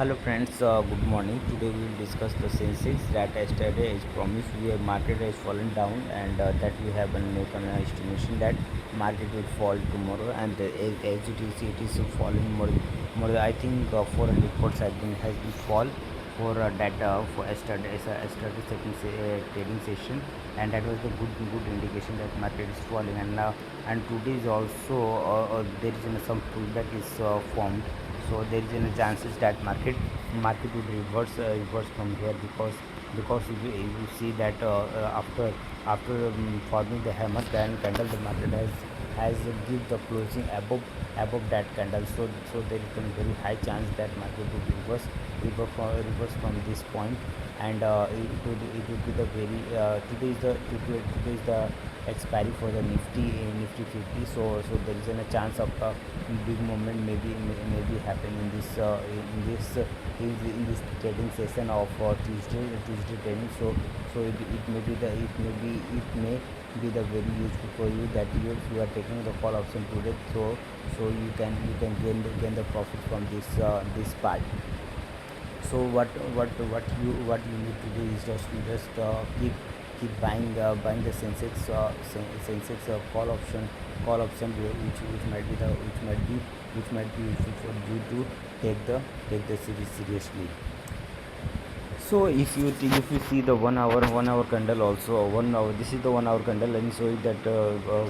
Hello friends, good morning. Today we will discuss the Sensex that yesterday is promised. We have market has fallen down and that we have make an estimation that market will fall tomorrow and as it is falling more. I think 400 points has been fall for data for yesterday trading session, and that was the good indication that market is falling. And today is also there is some pullback is formed, so there is a chances that market would reverse from here, because if you see that after forming the hammer candle, the market has give the closing above that candle. So there is a very high chance that market would reverse from this point, and it would be the very today is the expiry for the nifty 50. So there is a chance of big movement maybe happen in this trading session of Tuesday trading. So it may be the very useful for you, that if you are taking the call option today, so you can gain the profit from this part. So what you need to do is just keep buying the Sensex call option, which might be useful for you to take the series seriously. So if you see the 1 hour candle, also 1 hour, this is the 1 hour candle, and so that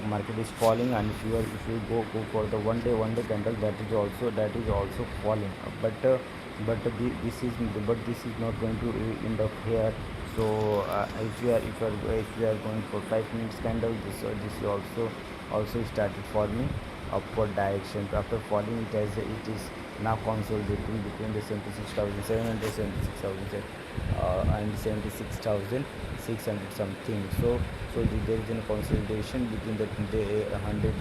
market is falling. And if you go for the one day candle, that is also falling. But this is not going to end up here. So if you are going for 5 minutes candle, this also started forming upward direction. After falling, it is now consolidating between the 76,700, and 76,600 something. So there is a consolidation between the 100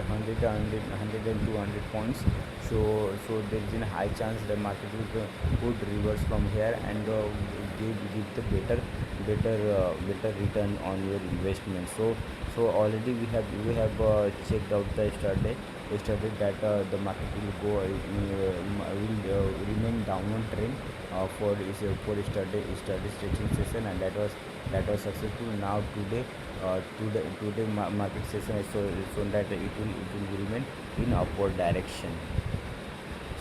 and 200 points. So there is a high chance the market would reverse from here, and give the better return on your investment. So already we have checked out the yesterday that the market will remain downward trend for yesterday stretching session, and that was successful. Now today market session has shown that it will remain in upward direction.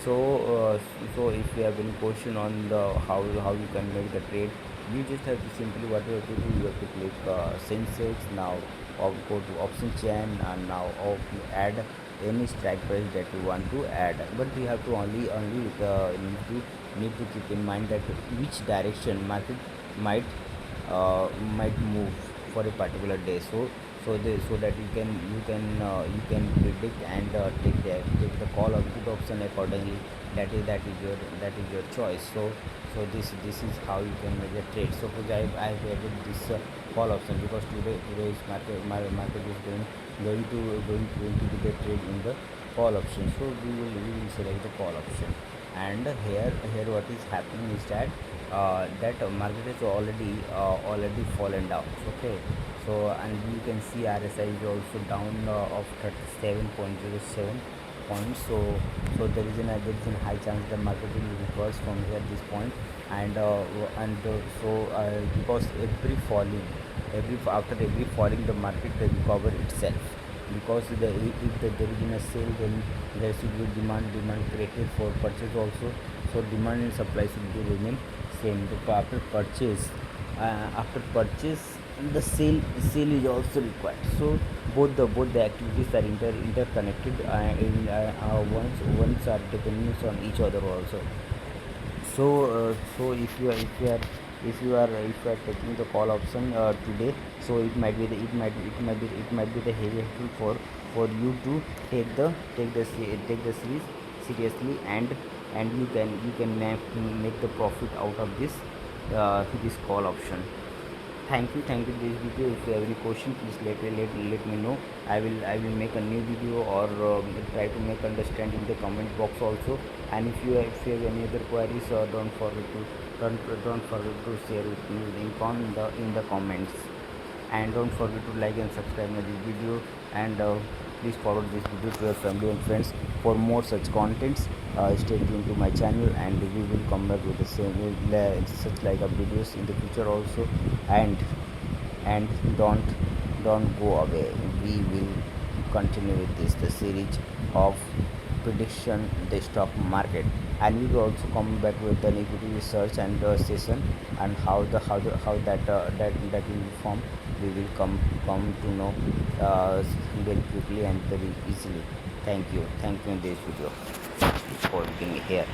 So if you have any question on the how you can make the trade, you just have to simply, what you have to do, you have to click Sensex now, or go to option chain, and now add any strike price that you want to add. But you have to only need to keep in mind that which direction market might might move for a particular day. So that you can predict and take the call or put option accordingly. That is your choice. So this is how you can make a trade. Suppose I've added this call option, because today's market is going to be the trade in the call option. So we will select the call option, and here what is happening is that market is already fallen down. Okay. So, and you can see RSI is also down of 37.07 points. So there is a high chance the market will reverse from here this point. And because after every falling, the market will recover itself, because if there is in a sale, then there should be demand created for purchase also. So demand and supply should be remain same. So after purchase, the sale is also required. So both the activities are interconnected, once are dependent on each other also. So if you are taking the call option today, so it might be the heavy helpful for you to take the series seriously, and you can make the profit out of this call option. Thank you this video. If you have any question, please let me know. I will make a new video, or try to make understand in the comment box also. And if you have any other queries, don't forget to share with me in the comments. And don't forget to like and subscribe my this video. And please forward this video to your family and friends for more such contents. Stay tuned to my channel, and we will come back with the same such like videos in the future also. And and don't go away. We will continue with this the series of prediction the stock market, and we will also come back with an equity research and session, and how that will be formed. We will come to know very quickly and very easily. Thank you in this video for being here.